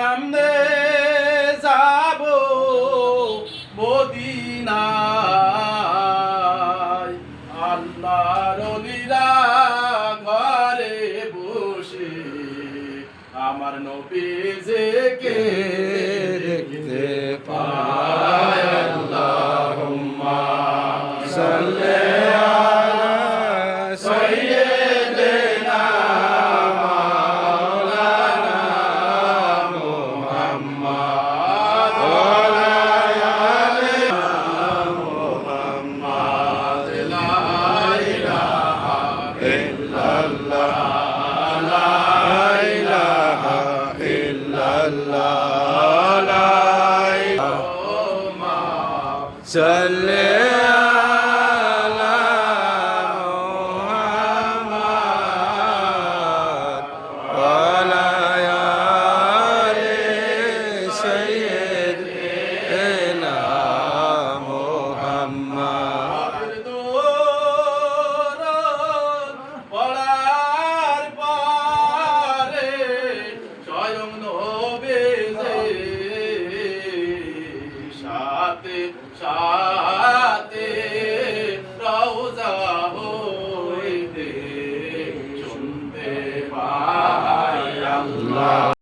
কেমনে যাব মদিনায় আল্লাহর ওলিরা ঘরে বসে আমার নবীজিকে দেখতে পায় আল্লাহুম্মা সাল্লি আলা সাইয়্যিদিনা মাওলানা মুহাম্মদ ওয়া আলা আলি মুহাম্মদ লা ইলাহা ইল্লাল্লাহ লা ইলাহা ইল্লাল্লাহ লা ইলাহা সাল্লি আলা মুহাম্মদ ওয়া আলা আলি সাইয়্যিদিনা মুহাম্মদ পড়ার পরে স্বয়ং নবীজি সাথে সাথে রওজা হইতে শুনতে পাই আল্লাহ।